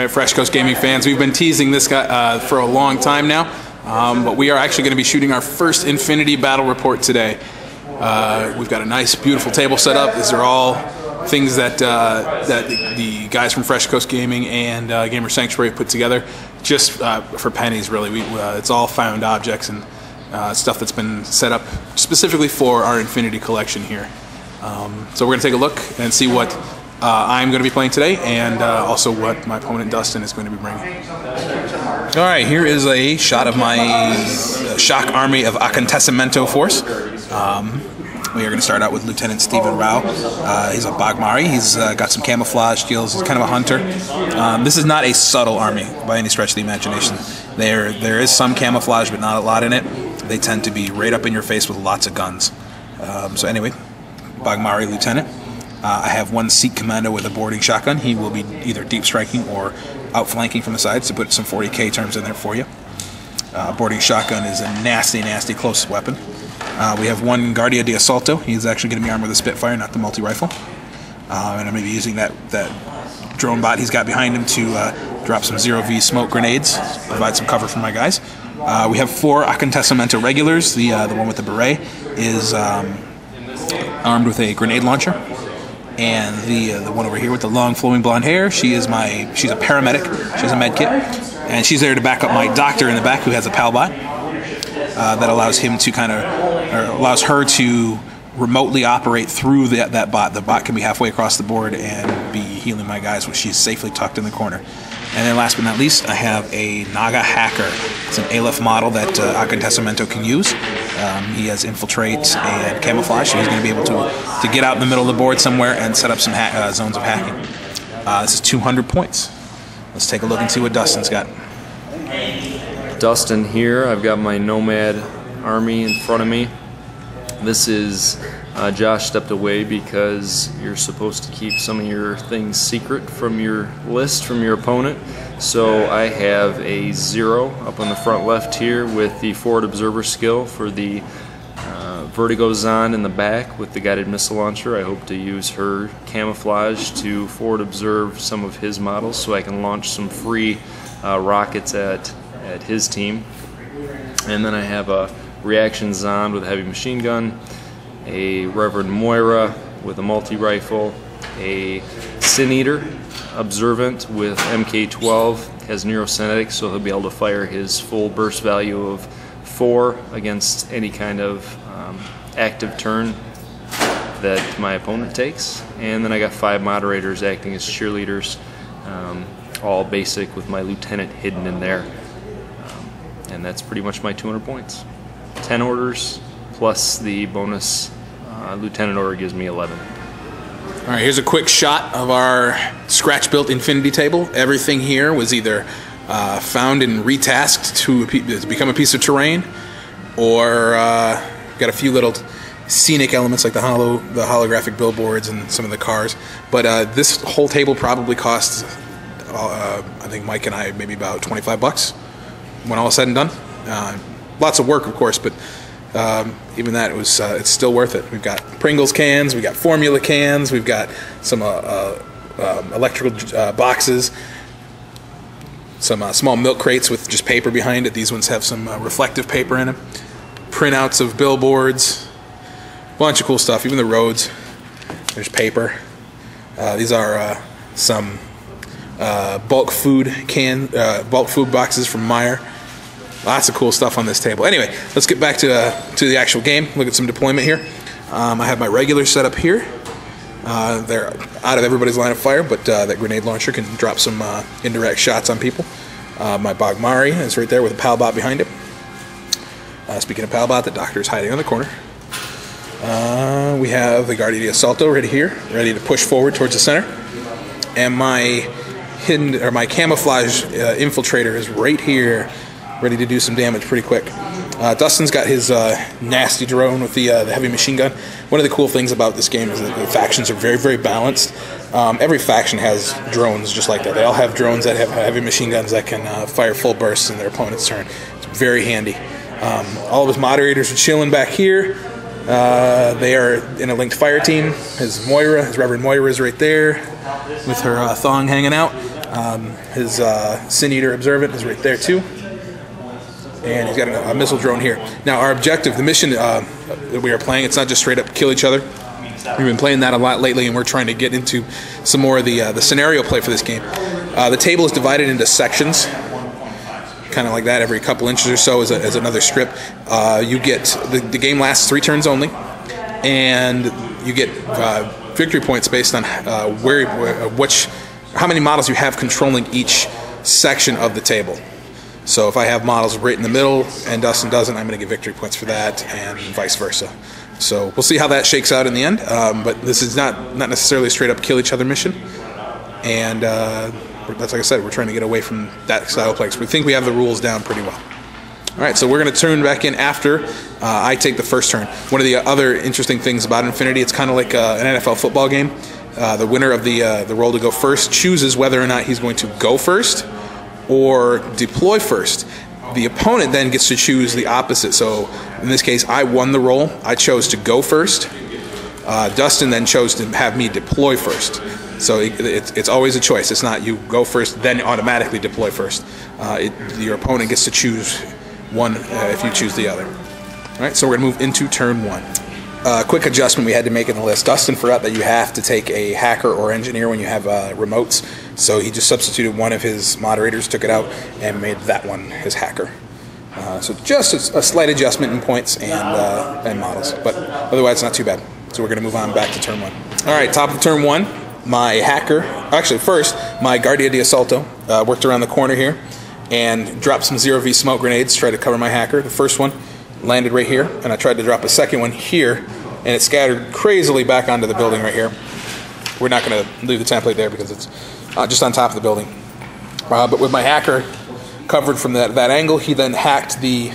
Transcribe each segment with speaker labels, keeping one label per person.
Speaker 1: right, Fresh Coast Gaming fans, we've been teasing this guy for a long time now, but we are actually going to be shooting our first Infinity battle report today. We've got a nice, beautiful table set up. These are all things that the guys from Fresh Coast Gaming and Gamer Sanctuary put together just for pennies, really. It's all found objects and stuff that's been set up specifically for our Infinity collection here. So we're going to take a look and see what I'm going to be playing today, and also what my opponent Dustin is going to be bringing. Alright, here is a shot of my shock army of Acontecimie force. We are going to start out with Lieutenant Stephen Rao. He's a Bagmari. He's got some camouflage skills. He's kind of a hunter. This is not a subtle army by any stretch of the imagination. There is some camouflage, but not a lot in it. They tend to be right up in your face with lots of guns. So anyway, Bagmari Lieutenant. I have one Sikh commando with a boarding shotgun. He will be either deep striking or outflanking from the sides to put some 40k terms in there for you. Boarding shotgun is a nasty, nasty close weapon. We have one Guardia de Assalto. He's actually going to be armed with a Spitfire, not the multi-rifle. And I'm going to be using that drone bot he's got behind him to drop some 0V smoke grenades, provide some cover for my guys. We have 4 Acontecimie regulars. The one with the beret is armed with a grenade launcher. And the one over here with the long flowing blonde hair, she's a paramedic. She has a med kit, and she's there to back up my doctor in the back, who has a pal bot that allows him to allows her to remotely operate through that bot. The bot can be halfway across the board and be healing my guys when she's safely tucked in the corner. And then last but not least, I have a Naga Hacker. It's an Aleph model that Acontecimie can use. He has infiltrate and camouflage, so he's going to be able to get out in the middle of the board somewhere and set up some zones of hacking. This is 200 points. Let's take a look and see what Dustin's got.
Speaker 2: Dustin here. I've got my Nomad army in front of me. This is Josh stepped away because you're supposed to keep some of your things secret from your list, from your opponent. So I have a 0 up on the front left here with the forward observer skill for the Vertigo Zond in the back with the guided missile launcher. I hope to use her camouflage to forward observe some of his models so I can launch some free rockets at his team. And then I have a reaction Zond with a heavy machine gun, a Reverend Moira with a multi-rifle, a Sin Eater Observant with MK12, has neurokinetic, so he'll be able to fire his full burst value of 4 against any kind of active turn that my opponent takes. And then I got 5 moderators acting as cheerleaders, all basic with my lieutenant hidden in there. And that's pretty much my 200 points. 10 orders plus the bonus lieutenant order gives me 11.
Speaker 1: All right, here's a quick shot of our scratch-built Infinity table. Everything here was either found and retasked to become a piece of terrain, or got a few little scenic elements like the holographic billboards and some of the cars. But this whole table probably cost, I think Mike and I, maybe about 25 bucks when all is said and done. Lots of work, of course, but even that, it's still worth it. We've got Pringles cans, we've got formula cans, we've got some electrical boxes, some small milk crates with just paper behind it. These ones have some reflective paper in them. Printouts of billboards, bunch of cool stuff. Even the roads, there's paper. These are some bulk food boxes from Meyer. Lots of cool stuff on this table. Anyway, let's get back to the actual game. Look at some deployment here. I have my regulars set up here. They're out of everybody's line of fire, but that grenade launcher can drop some indirect shots on people. My Bagmari is right there with a pal bot behind it. Speaking of pal bot, the doctor is hiding on the corner. We have the Guardia de Assalto right here, ready to push forward towards the center. And my camouflage infiltrator is right here, ready to do some damage pretty quick. Dustin's got his nasty drone with the heavy machine gun. One of the cool things about this game is that the factions are very, very balanced. Every faction has drones just like that. They all have drones that have heavy machine guns that can fire full bursts in their opponent's turn. It's very handy. All of his moderators are chilling back here. They are in a linked fire team. His Reverend Moira is right there with her thong hanging out. His Sin Eater Observant is right there too. And he's got a missile drone here. Now our objective, the mission that we are playing, it's not just straight up kill each other. We've been playing that a lot lately, and we're trying to get into some more of the scenario play for this game. The table is divided into sections, kind of like that. Every couple inches or so is another strip. You get the game lasts 3 turns only, and you get victory points based on how many models you have controlling each section of the table. So if I have models right in the middle and Dustin doesn't, I'm going to get victory points for that, and vice versa. So we'll see how that shakes out in the end. But this is not necessarily a straight up kill each other mission, and that's like I said, we're trying to get away from that style of play. So we think we have the rules down pretty well. All right, so we're going to turn back in after I take the first turn. One of the other interesting things about Infinity, it's kind of like an NFL football game. The winner of the roll to go first chooses whether or not he's going to go first or deploy first. The opponent then gets to choose the opposite. So in this case, I won the roll. I chose to go first. Dustin then chose to have me deploy first. So it's always a choice. It's not you go first, then automatically deploy first. Your opponent gets to choose one if you choose the other. All right, so we're going to move into turn 1. Quick adjustment we had to make in the list. Dustin forgot that you have to take a hacker or engineer when you have remotes. So he just substituted one of his moderators, took it out, and made that one his hacker. So just a slight adjustment in points and models, but otherwise it's not too bad. So we're going to move on back to turn 1. All right, top of turn 1, my hacker, actually first, my Guardia di Assalto worked around the corner here and dropped some 0V smoke grenades to try to cover my hacker. The first one landed right here, and I tried to drop a second one here, and it scattered crazily back onto the building right here. We're not going to leave the template there because it's just on top of the building. But with my hacker covered from that angle, he then hacked the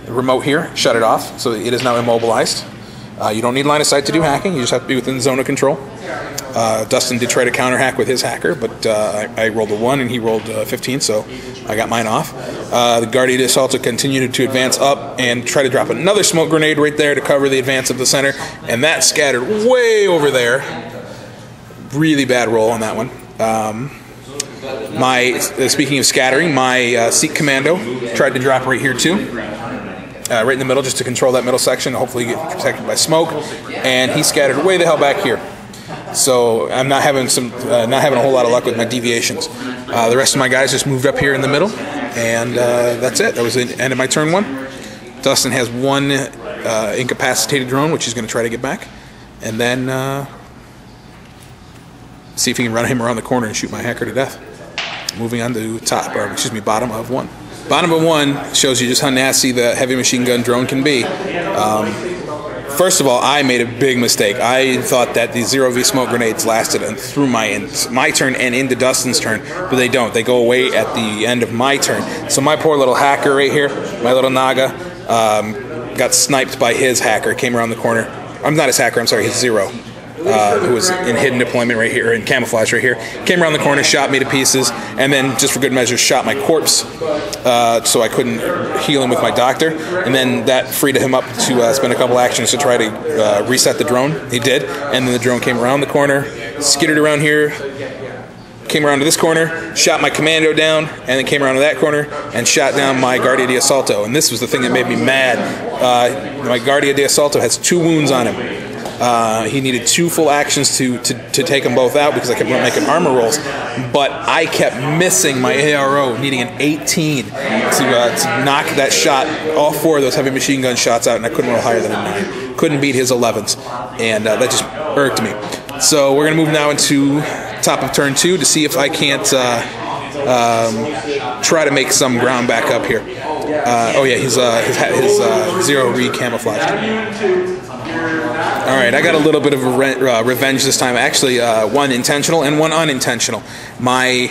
Speaker 1: remote here, shut it off, so it is now immobilized. You don't need line of sight to do hacking, you just have to be within the zone of control. Dustin did try to counter hack with his hacker, but I rolled a 1 and he rolled 15, so I got mine off. The Guardia di Assalto continued to advance up and try to drop another smoke grenade right there to cover the advance of the center, and that scattered way over there. Really bad roll on that one. Speaking of scattering, my Seek Commando tried to drop right here too. Right in the middle, just to control that middle section, hopefully get protected by smoke, and he scattered way the hell back here. So I'm not having a whole lot of luck with my deviations. The rest of my guys just moved up here in the middle, and that's it. That was the end of my turn 1. Dustin has 1 incapacitated drone, which he's going to try to get back, and then see if he can run him around the corner and shoot my hacker to death. Moving on to bottom of 1. Bottom of 1 shows you just how nasty the heavy machine gun drone can be. First of all, I made a big mistake. I thought that the 0V smoke grenades lasted through my turn and into Dustin's turn, but they don't. They go away at the end of my turn. So my poor little hacker right here, my little Naga, got sniped by his hacker. Came around the corner. I'm not his hacker, I'm sorry, his Zero. Who was in hidden deployment right here, in camouflage right here, came around the corner, shot me to pieces, and then, just for good measure, shot my corpse so I couldn't heal him with my doctor, and then that freed him up to spend a couple actions to try to reset the drone. He did, and then the drone came around the corner, skittered around here, came around to this corner, shot my commando down, and then came around to that corner and shot down my Guardia di Assalto. And this was the thing that made me mad. My Guardia di Assalto has 2 wounds on him. He needed 2 full actions to take them both out because I kept making armor rolls, but I kept missing my ARO, needing an 18 to knock that shot, all 4 of those heavy machine gun shots out, and I couldn't roll higher than a 9. Couldn't beat his 11s, and that just irked me. So we're going to move now into top of turn 2 to see if I can't try to make some ground back up here. Oh yeah, his 0 camouflaged. Alright, I got a little bit of a revenge this time. Actually, 1 intentional and 1 unintentional. My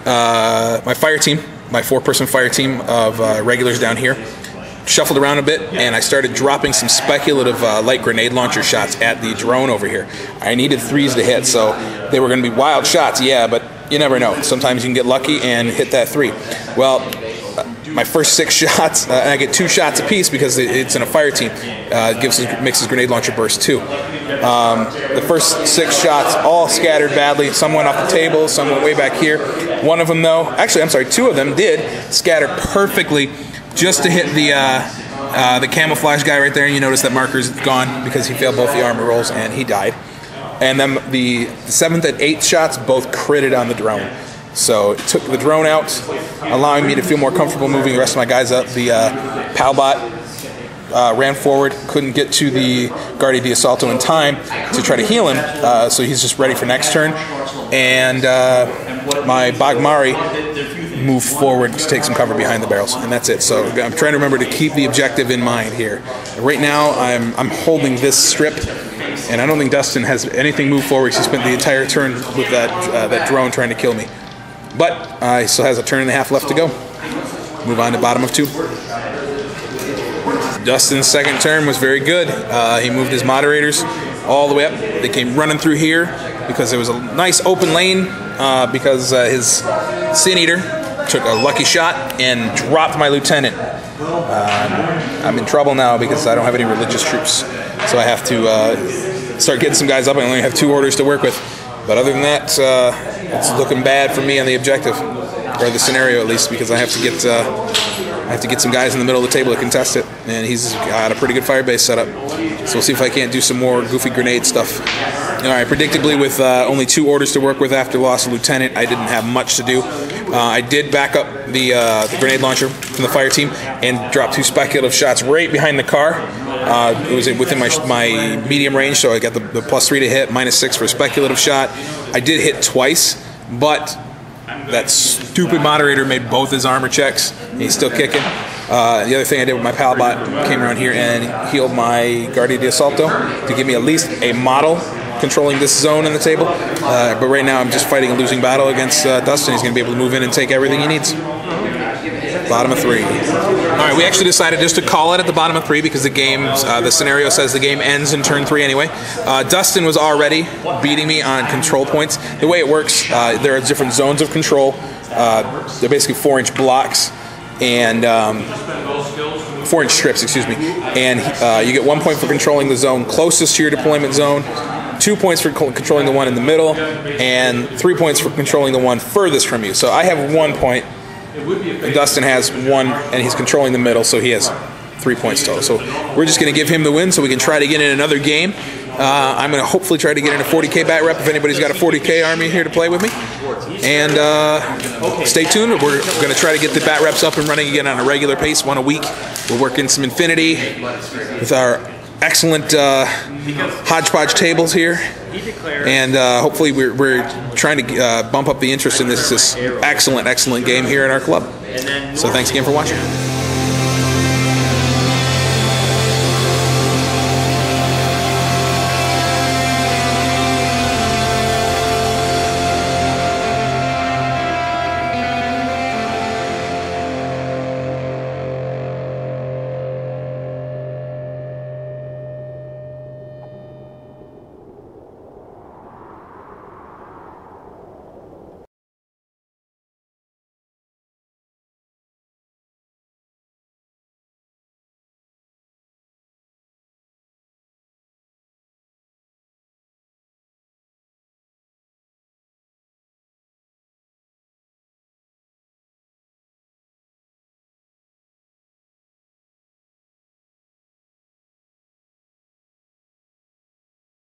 Speaker 1: fire team, my 4-person fire team of regulars down here, shuffled around a bit, and I started dropping some speculative light grenade launcher shots at the drone over here. I needed 3s to hit, so they were going to be wild shots, yeah, but you never know. Sometimes you can get lucky and hit that 3. Well, my first 6 shots, and I get 2 shots apiece because it's in a fire team. Makes his grenade launcher burst too. The first 6 shots all scattered badly. Some went off the table, some went way back here. One of them though, actually I'm sorry, 2 of them did scatter perfectly just to hit the camouflage guy right there. And you notice that marker's gone because he failed both the armor rolls and he died. And then the 7th and 8th shots both critted on the drone. So it took the drone out, allowing me to feel more comfortable moving the rest of my guys up. The Palbot ran forward, couldn't get to the Guardia di Assalto in time to try to heal him, so he's just ready for next turn. And my Bagmari moved forward to take some cover behind the barrels, and that's it. So I'm trying to remember to keep the objective in mind here. Right now I'm holding this strip, and I don't think Dustin has anything move forward. He spent the entire turn with that drone trying to kill me. But he still has a turn and a half left to go. Move on to bottom of 2. Dustin's second turn was very good. He moved his moderators all the way up. They came running through here because there was a nice open lane because his Sin Eater took a lucky shot and dropped my lieutenant. I'm in trouble now because I don't have any religious troops. So I have to start getting some guys up. I only have 2 orders to work with. But other than that, it's looking bad for me on the objective, or the scenario at least, because I have to get some guys in the middle of the table to contest it, and he's got a pretty good fire base set up. So we'll see if I can't do some more goofy grenade stuff. All right, predictably, with only 2 orders to work with after loss of lieutenant, I didn't have much to do. I did back up the grenade launcher from the fire team and drop 2 speculative shots right behind the car. It was within my medium range, so I got the +3 to hit, -6 for a speculative shot. I did hit twice, but that stupid moderator made both his armor checks. He's still kicking. The other thing I did with my Palbot, came around here and healed my Guardia di Assalto to give me at least a model controlling this zone on the table. But right now I'm just fighting a losing battle against Dustin. He's going to be able to move in and take everything he needs. Bottom of 3. All right, we actually decided just to call it at the bottom of 3 because the game, the scenario says the game ends in turn 3 anyway. Dustin was already beating me on control points. The way it works, there are different zones of control. They're basically 4-inch blocks and 4-inch strips, excuse me. And you get 1 point for controlling the zone closest to your deployment zone, 2 points for controlling the one in the middle, and 3 points for controlling the one furthest from you. So I have 1 point. Dustin has 1, and he's controlling the middle, so he has 3 points total. So we're just going to give him the win so we can try to get in another game. I'm going to hopefully try to get in a 40K bat rep if anybody's got a 40K army here to play with me. And stay tuned. We're going to try to get the bat reps up and running again on a regular pace, 1 a week. We're working some Infinity with our excellent hodgepodge tables here. And hopefully we're trying to bump up the interest in this excellent game here in our club. So thanks again for watching.